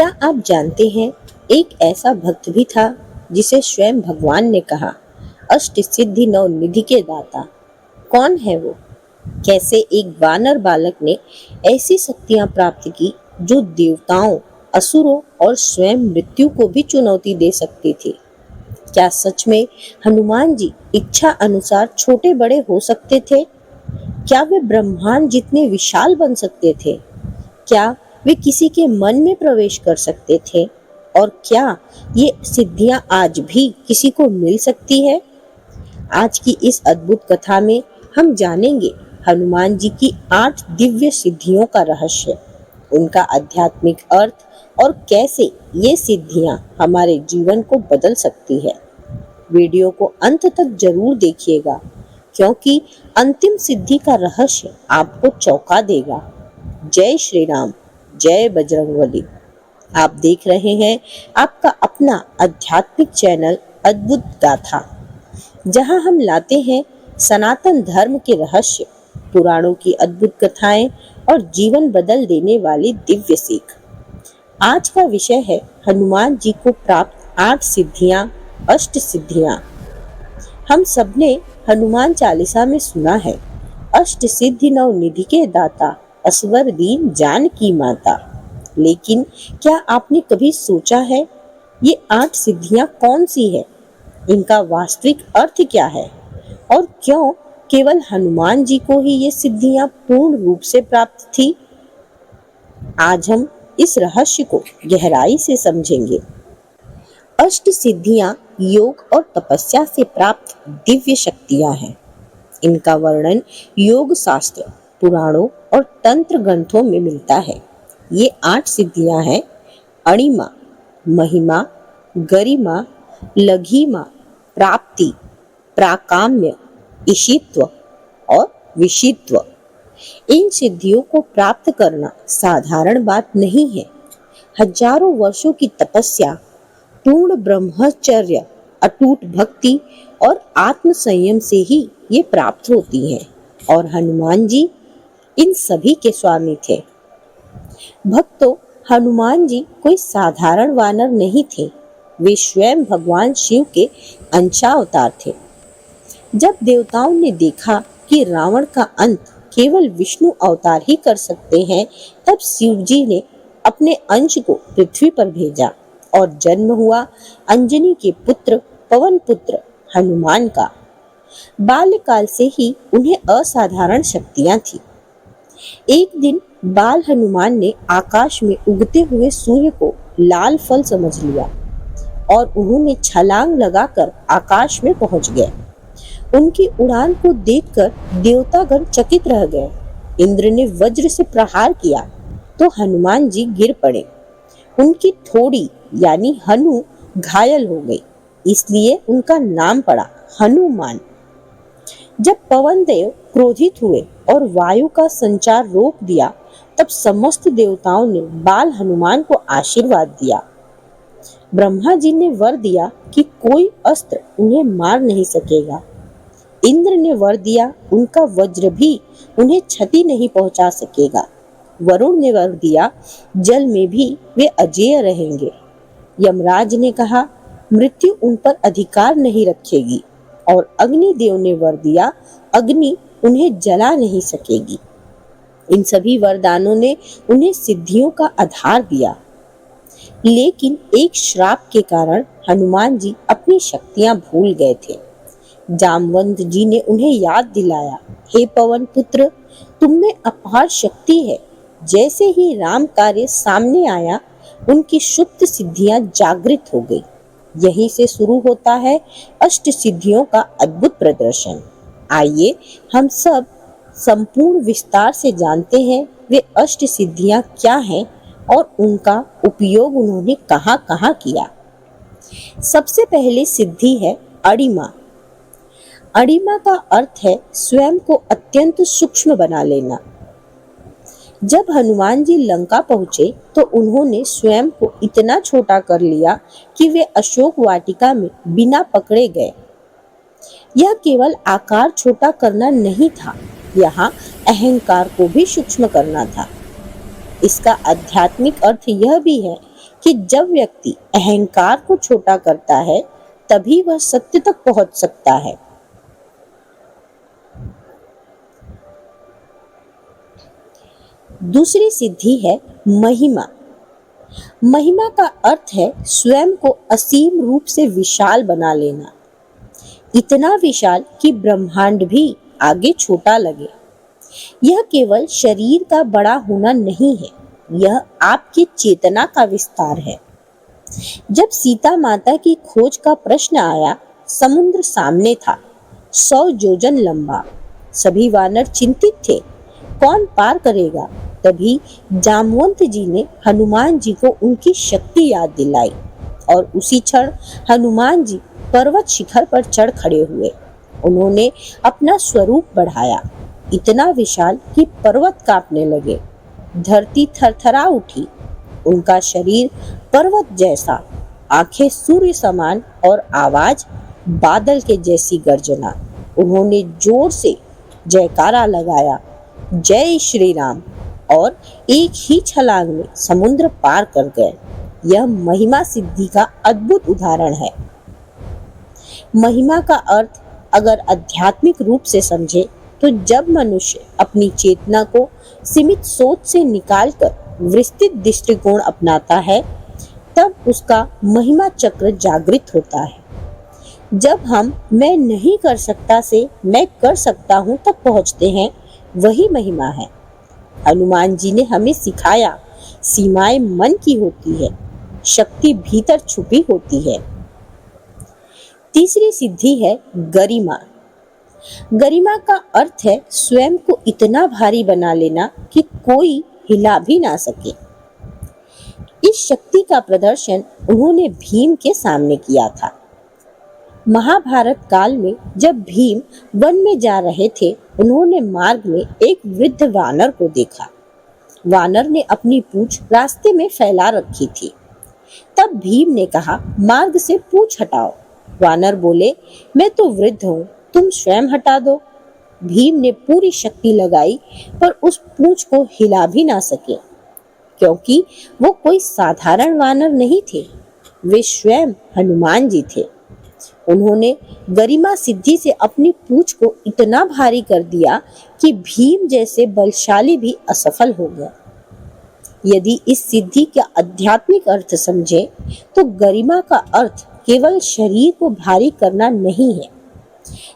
क्या आप जानते हैं, एक ऐसा भक्त भी था जिसे स्वयं भगवान ने कहा, अष्ट सिद्धि नव निधि के दाता। कौन है वो? कैसे एक वानर बालक ने ऐसी शक्तियां प्राप्त की जो देवताओं, असुरों और स्वयं मृत्यु को भी चुनौती दे सकती थी? क्या सच में हनुमान जी इच्छा अनुसार छोटे बड़े हो सकते थे? क्या वे ब्रह्मांड जितने विशाल बन सकते थे? क्या वे किसी के मन में प्रवेश कर सकते थे? और क्या ये सिद्धियां आज भी किसी को मिल सकती है? आज की इस अद्भुत कथा में हम जानेंगे हनुमान जी की 8 दिव्य सिद्धियों का रहस्य, उनका आध्यात्मिक अर्थ और कैसे ये सिद्धियां हमारे जीवन को बदल सकती है। वीडियो को अंत तक जरूर देखिएगा, क्योंकि अंतिम सिद्धि का रहस्य आपको चौंका देगा। जय श्री राम, जय बजरंगबली। आप देख रहे हैं आपका अपना आध्यात्मिक चैनल अद्भुत गाथा, जहां हम लाते हैं सनातन धर्म के रहस्य, पुराणों की अद्भुत कथाएं और जीवन बदल देने वाली दिव्य सीख। आज का विषय है हनुमान जी को प्राप्त 8 सिद्धियां, अष्ट सिद्धियां। हम सबने हनुमान चालीसा में सुना है, अष्ट सिद्धि नव निधि के दाता, असवर दीन जानकी माता। लेकिन क्या आपने कभी सोचा है ये 8 सिद्धियां कौन सी है? इनका वास्तविक अर्थ क्या है? और क्यों केवल हनुमान जी को ही ये सिद्धियां पूर्ण रूप से प्राप्त थी? आज हम इस रहस्य को गहराई से समझेंगे। अष्ट सिद्धियां योग और तपस्या से प्राप्त दिव्य शक्तियां हैं। इनका वर्णन योग शास्त्र, पुराणों और तंत्र ग्रंथों में मिलता है। ये 8 सिद्धियां हैं: अणिमा, महिमा, गरिमा, लघिमा, प्राप्ति, प्राकाम्य, ईशित्व और विशित्व। इन सिद्धियों को प्राप्त करना साधारण बात नहीं है। हजारों वर्षों की तपस्या, पूर्ण ब्रह्मचर्य, अटूट भक्ति और आत्म संयम से ही ये प्राप्त होती हैं। और हनुमान जी इन सभी के स्वामी थे। भक्तों, हनुमान जी कोई साधारण वानर नहीं थे। वे स्वयं भगवान शिव के अंशावतार थे। जब देवताओं ने देखा कि रावण का अंत केवल विष्णु अवतार ही कर सकते हैं, तब शिव जी ने अपने अंश को पृथ्वी पर भेजा और जन्म हुआ अंजनी के पुत्र पवन पुत्र हनुमान का। बाल्यकाल से ही उन्हें असाधारण शक्तियां थी। एक दिन बाल हनुमान ने आकाश में उगते हुए सूर्य को लाल फल समझ लिया और उन्होंने छलांग लगाकर आकाश में पहुंच गए। उनकी उड़ान को देखकर देवतागण चकित रह गए। इंद्र ने वज्र से प्रहार किया तो हनुमान जी गिर पड़े। उनकी थोड़ी यानी हनु घायल हो गई, इसलिए उनका नाम पड़ा हनुमान। जब पवन देव क्रोधित हुए और वायु का संचार रोक दिया, तब समस्त देवताओं ने बाल हनुमान को आशीर्वाद दिया। ब्रह्मा जी ने वर दिया कि कोई अस्त्र उन्हें मार नहीं सकेगा। इंद्र ने वर दिया उनका वज्र भी उन्हें क्षति नहीं पहुंचा सकेगा। वरुण ने वर दिया जल में भी वे अजेय रहेंगे। यमराज ने कहा मृत्यु उन पर अधिकार नहीं रखेगी। और अग्निदेव ने वर दिया अग्नि उन्हें जला नहीं सकेगी। इन सभी वरदानों ने उन्हें सिद्धियों का आधार दिया। लेकिन एक श्राप के कारण हनुमान जी अपनी शक्तियां भूल गए थे। जामवंत जी ने उन्हें याद दिलाया, हे पवन पुत्र, तुम में अपार शक्ति है। जैसे ही राम कार्य सामने आया, उनकी सुप्त सिद्धियां जागृत हो गई। यहीं से शुरू होता है अष्ट सिद्धियों का अद्भुत प्रदर्शन। आइए हम सब संपूर्ण विस्तार से जानते हैं वे अष्ट सिद्धियां क्या हैं और उनका उपयोग उन्होंने कहां कहां किया। सबसे पहले सिद्धि है अणिमा। अणिमा का अर्थ है स्वयं को अत्यंत सूक्ष्म बना लेना। जब हनुमान जी लंका पहुंचे तो उन्होंने स्वयं को इतना छोटा कर लिया कि वे अशोक वाटिका में बिना पकड़े गए। यह केवल आकार छोटा करना नहीं था, यहाँ अहंकार को भी सूक्ष्म करना था। इसका आध्यात्मिक अर्थ यह भी है कि जब व्यक्ति अहंकार को छोटा करता है तभी वह सत्य तक पहुंच सकता है। दूसरी सिद्धि है महिमा। महिमा का अर्थ है स्वयं को असीम रूप से विशाल बना लेना, इतना विशाल कि ब्रह्मांड भी आगे छोटा लगे। यह केवल शरीर का बड़ा होना नहीं है, यह आपकी चेतना का विस्तार है। जब सीता माता की खोज का प्रश्न आया, समुद्र सामने था, 100 योजन लंबा। सभी वानर चिंतित थे, कौन पार करेगा। तभी जामवंत जी ने हनुमान जी को उनकी शक्ति याद दिलाई और उसी क्षण हनुमान जी पर्वत शिखर पर चढ़ खड़े हुए। उन्होंने अपना स्वरूप बढ़ाया, इतना विशाल कि पर्वत कांपने लगे, धरती थरथरा उठी। उनका शरीर पर्वत जैसा, आंखें सूर्य समान और आवाज बादल के जैसी गर्जना। उन्होंने जोर से जयकारा लगाया, जय श्री राम, और एक ही छलांग में समुद्र पार कर गए। यह महिमा सिद्धि का अद्भुत उदाहरण है। महिमा का अर्थ अगर आध्यात्मिक रूप से समझे तो जब मनुष्य अपनी चेतना को सीमित सोच से निकालकर विस्तृत दृष्टिकोण अपनाता है, तब उसका महिमा चक्र जागृत होता है। जब हम मैं नहीं कर सकता से मैं कर सकता हूं तक पहुंचते हैं, वही महिमा है। हनुमान जी ने हमें सिखाया, सीमाएं मन की होती है, शक्ति भीतर छुपी होती है। तीसरी सिद्धि है गरिमा। गरिमा का अर्थ है स्वयं को इतना भारी बना लेना कि कोई हिला भी ना सके। इस शक्ति का प्रदर्शन उन्होंने भीम के सामने किया था। महाभारत काल में जब भीम वन में जा रहे थे, उन्होंने मार्ग में एक वृद्ध वानर को देखा। वानर ने अपनी पूंछ रास्ते में फैला रखी थी। तब भीम ने कहा, मार्ग से पूंछ हटाओ। वानर बोले, मैं तो वृद्ध हूँ, तुम स्वयं हटा दो। भीम ने पूरी शक्ति लगाई पर उस पूंछ को हिला भी ना सके, क्योंकि वो कोई साधारण वानर नहीं थे, वे स्वयं हनुमान जी थे। उन्होंने गरिमा सिद्धि से अपनी पूंछ को इतना भारी कर दिया कि भीम जैसे बलशाली भी असफल हो गया। यदि इस सिद्धि का आध्यात्मिक अर्थ समझे तो गरिमा का अर्थ केवल शरीर को भारी करना नहीं है।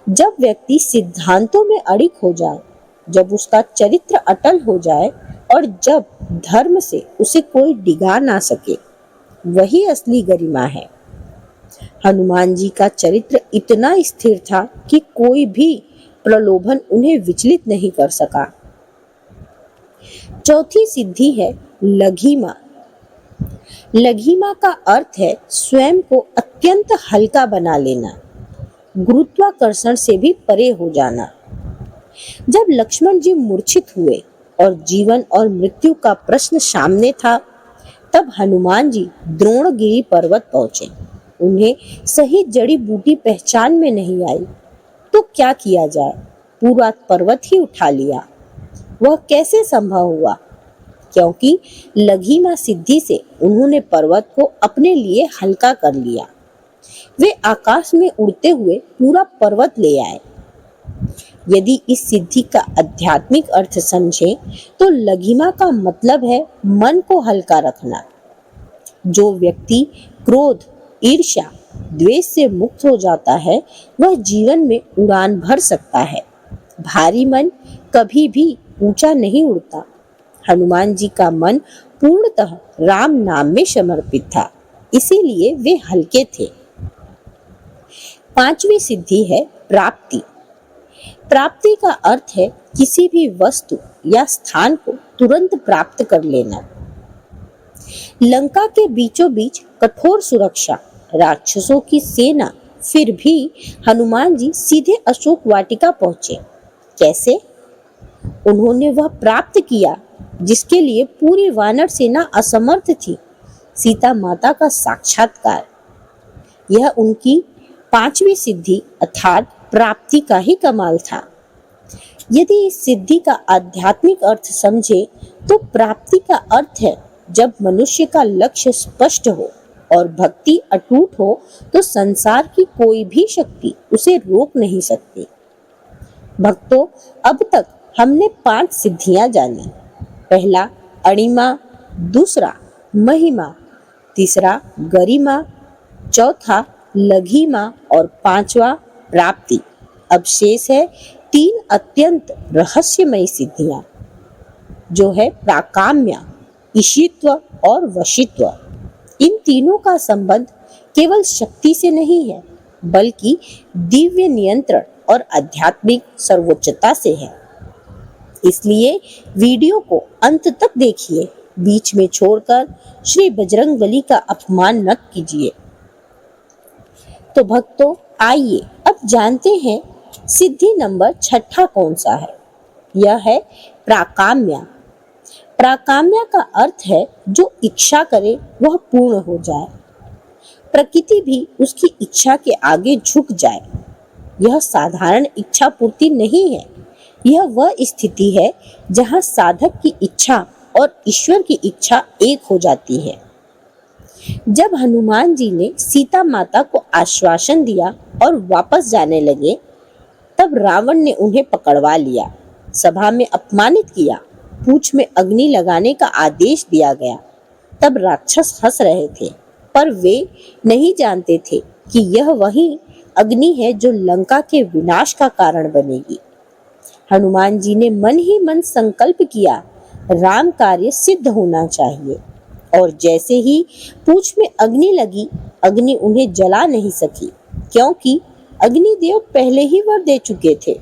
जब व्यक्ति सिद्धांतों में अड़िग हो जाए, जब उसका चरित्र अटल हो जाए और जब धर्म से उसे कोई डिगा ना सके, वही असली गरिमा है। हनुमान जी का चरित्र इतना स्थिर था कि कोई भी प्रलोभन उन्हें विचलित नहीं कर सका। चौथी सिद्धि है लघिमा। लघिमा का अर्थ है स्वयं को अत्यंत हल्का बना लेना, गुरुत्वाकर्षण से भी परे हो जाना। जब लक्ष्मण जी मूर्छित हुए और जीवन और मृत्यु का प्रश्न सामने था, तब हनुमान जी द्रोणगिरी पर्वत पहुंचे। उन्हें सही जड़ी बूटी पहचान में नहीं आई, तो क्या किया जाए, पूरा पर्वत ही उठा लिया। वह कैसे संभव हुआ? क्योंकि लघिमा सिद्धि से उन्होंने पर्वत को अपने लिए हल्का कर लिया। वे आकाश में उड़ते हुए पूरा पर्वत ले आए। यदि इस सिद्धि का आध्यात्मिक अर्थ समझे तो लघिमा का मतलब है मन को हल्का रखना। जो व्यक्ति क्रोध, ईर्ष्या, द्वेष से मुक्त हो जाता है, वह जीवन में उड़ान भर सकता है। भारी मन कभी भी ऊंचा नहीं उड़ता। हनुमान जी का मन पूर्णतः राम नाम में समर्पित था, इसीलिए वे हल्के थे। पांचवी सिद्धि है प्राप्ति। प्राप्ति का अर्थ है किसी भी वस्तु या स्थान को तुरंत प्राप्त कर लेना। लंका के बीचों बीच कठोर सुरक्षा, राक्षसों की सेना, फिर भी हनुमान जी सीधे अशोक वाटिका पहुंचे। कैसे? उन्होंने वह प्राप्त किया जिसके लिए पूरी वानर सेना असमर्थ थी, सीता माता का साक्षात्कार। यह उनकी पांचवी सिद्धि अर्थात प्राप्ति का ही कमाल था। यदि इस सिद्धि का आध्यात्मिक अर्थ समझे तो प्राप्ति का अर्थ है जब मनुष्य का लक्ष्य स्पष्ट हो और भक्ति अटूट हो तो संसार की कोई भी शक्ति उसे रोक नहीं सकती। भक्तों, अब तक हमने 5 सिद्धियां जानी। पहला अणिमा, दूसरा महिमा, तीसरा गरिमा, चौथा लघिमा और पांचवा प्राप्ति। अब शेष है 3 अत्यंत रहस्यमयी सिद्धियां, जो है प्राकाम्य, ईशित्व और वशित्व। इन तीनों का संबंध केवल शक्ति से नहीं है, बल्कि दिव्य नियंत्रण और आध्यात्मिक सर्वोच्चता से है। इसलिए वीडियो को अंत तक देखिए, बीच में छोड़कर श्री बजरंगबली का अपमान न कीजिए। तो भक्तों, आइए अब जानते हैं सिद्धि नंबर 6 कौन सा है। यह है प्राकाम्य। प्राकाम्य का अर्थ है जो इच्छा करे वह पूर्ण हो जाए, प्रकृति भी उसकी इच्छा के आगे झुक जाए। यह साधारण इच्छा पूर्ति नहीं है, यह वह स्थिति है जहां साधक की इच्छा और ईश्वर की इच्छा एक हो जाती है। जब हनुमान जी ने सीता माता को आश्वासन दिया और वापस जाने लगे, तब रावण ने उन्हें पकड़वा लिया, सभा में अपमानित किया, पूंछ में अग्नि लगाने का आदेश दिया गया। तब राक्षस हंस रहे थे, पर वे नहीं जानते थे कि यह वही अग्नि है जो लंका के विनाश का कारण बनेगी। हनुमान जी ने मन ही मन संकल्प किया, राम कार्य सिद्ध होना चाहिए, और जैसे ही पूंछ में अग्नि लगी, अग्नि उन्हें जला नहीं सकी, क्योंकि अग्निदेव पहले ही वर दे चुके थे।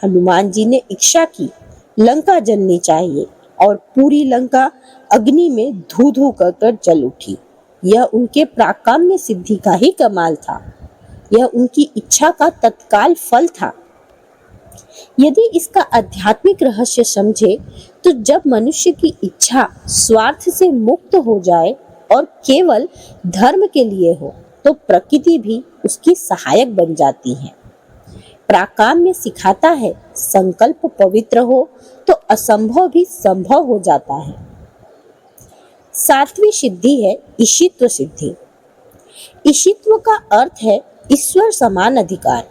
हनुमान जी ने इच्छा की, लंका जलनी चाहिए, और पूरी लंका अग्नि में धू धू कर जल उठी। यह उनके प्राकाम्य सिद्धि का ही कमाल था, यह उनकी इच्छा का तत्काल फल था। यदि इसका आध्यात्मिक रहस्य समझे तो जब मनुष्य की इच्छा स्वार्थ से मुक्त हो जाए और केवल धर्म के लिए हो, तो प्रकृति भी उसकी सहायक बन जाती है। प्राकाम्य सिखाता है, संकल्प पवित्र हो तो असंभव भी संभव हो जाता है। 7वीं सिद्धि है ईशित्व सिद्धि। ईशित्व का अर्थ है ईश्वर समान अधिकार,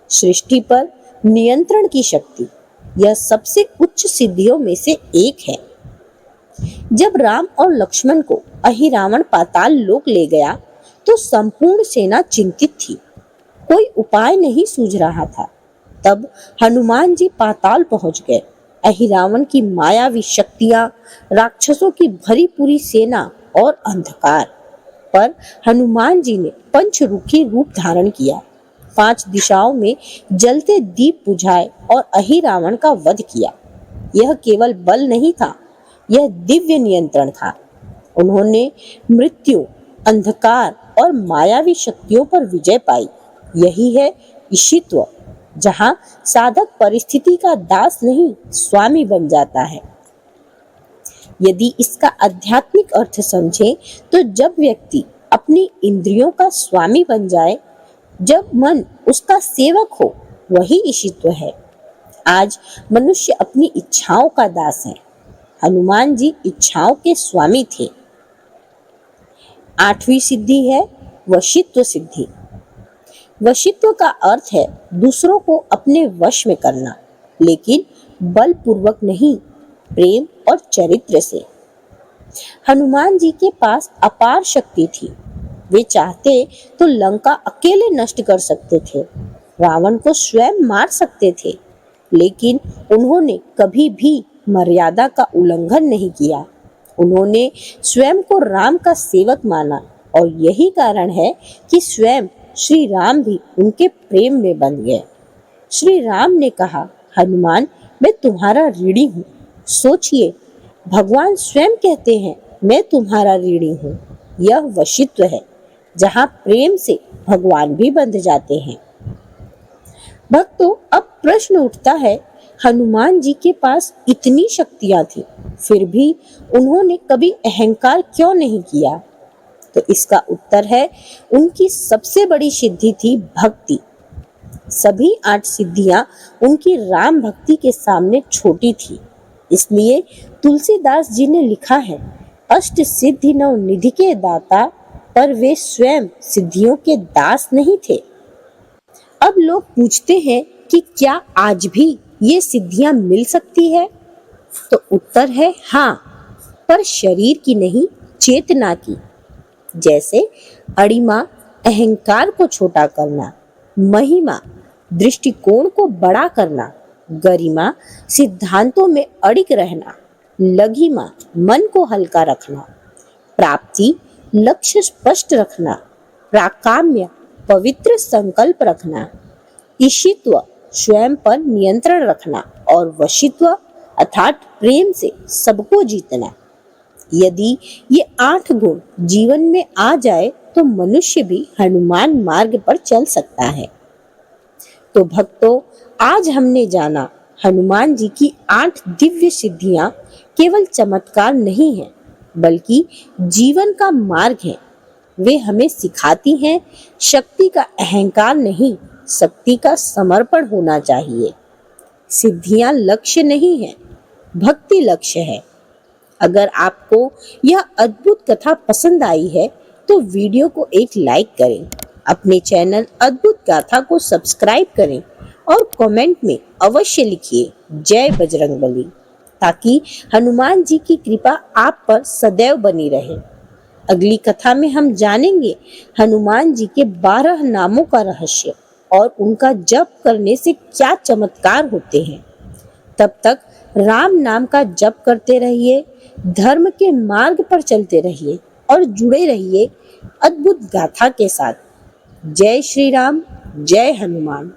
सृष्टि पर नियंत्रण की शक्ति। यह सबसे उच्च सिद्धियों में से एक है। जब राम और लक्ष्मण को अहिरावण पाताल लोक ले गया, तो संपूर्ण सेना चिंतित थी, कोई उपाय नहीं सूझ रहा था। तब हनुमान जी पाताल पहुंच गए। अहिरावण की मायावी शक्तियां, राक्षसों की भरी पूरी सेना और अंधकार पर हनुमान जी ने पंचरुखी रूप धारण किया, 5 दिशाओं में जलते दीप बुझाए और अहिरावण का वध किया। यह केवल बल नहीं था, यह दिव्य नियंत्रण था। उन्होंने मृत्यु, अंधकार और मायावी शक्तियों पर विजय पाई। यही है ईशित्व, जहां साधक परिस्थिति का दास नहीं, स्वामी बन जाता है। यदि इसका आध्यात्मिक अर्थ समझें तो जब व्यक्ति अपनी इंद्रियों का स्वामी बन जाए, जब मन उसका सेवक हो, वही ईशित्व है। आज मनुष्य अपनी इच्छाओं का दास है, हनुमान जी इच्छाओं के स्वामी थे। 8वीं सिद्धि है वशित्व सिद्धि। वशित्व का अर्थ है दूसरों को अपने वश में करना, लेकिन बलपूर्वक नहीं, प्रेम और चरित्र से। हनुमान जी के पास अपार शक्ति थी। वे चाहते तो लंका अकेले नष्ट कर सकते थे, रावण को स्वयं मार सकते थे, लेकिन उन्होंने कभी भी मर्यादा का उल्लंघन नहीं किया। उन्होंने स्वयं को राम का सेवक माना, और यही कारण है कि स्वयं श्री राम भी उनके प्रेम में बंध गए। श्री राम ने कहा, हनुमान, मैं तुम्हारा ऋणी हूँ। सोचिए, भगवान स्वयं कहते हैं, मैं तुम्हारा ऋणी हूँ। यह वशित्व है, जहाँ प्रेम से भगवान भी बंध जाते हैं। भक्तों, अब प्रश्न उठता है, हनुमान जी के पास इतनी शक्तियां थी, फिर भी उन्होंने कभी अहंकार क्यों नहीं किया? तो इसका उत्तर है, उनकी सबसे बड़ी सिद्धि थी भक्ति। सभी 8 सिद्धियां उनकी राम भक्ति के सामने छोटी थी। इसलिए तुलसीदास जी ने लिखा है, अष्ट सिद्धि नौ निधि के दाता, पर वे स्वयं सिद्धियों के दास नहीं थे। अब लोग पूछते हैं कि क्या आज भी ये सिद्धियां मिल सकती है? तो उत्तर है हाँ, पर शरीर की नहीं, चेतना की। जैसे अणिमा अहंकार को छोटा करना, महिमा दृष्टिकोण को बड़ा करना, गरिमा सिद्धांतों में अड़िग रहना, लघिमा मन को हल्का रखना, प्राप्ति लक्ष्य स्पष्ट रखना, प्राकाम्य पवित्र संकल्प रखना, ईशित्व स्वयं पर नियंत्रण रखना और वशित्व अर्थात प्रेम से सबको जीतना। यदि ये 8 गुण जीवन में आ जाए तो मनुष्य भी हनुमान मार्ग पर चल सकता है। तो भक्तों, आज हमने जाना हनुमान जी की 8 दिव्य सिद्धियां केवल चमत्कार नहीं है, बल्कि जीवन का मार्ग है। वे हमें सिखाती हैं शक्ति का अहंकार नहीं, शक्ति का समर्पण होना चाहिए। सिद्धियां लक्ष्य नहीं है, भक्ति लक्ष्य है। अगर आपको यह अद्भुत कथा पसंद आई है तो वीडियो को एक लाइक करें, अपने चैनल अद्भुत गाथा को सब्सक्राइब करें और कमेंट में अवश्य लिखिए जय बजरंगबली, ताकि हनुमान जी की कृपा आप पर सदैव बनी रहे। अगली कथा में हम जानेंगे हनुमान जी के 12 नामों का रहस्य और उनका जप करने से क्या चमत्कार होते हैं। तब तक राम नाम का जप करते रहिए, धर्म के मार्ग पर चलते रहिए और जुड़े रहिए अद्भुत गाथा के साथ। जय श्री राम, जय हनुमान।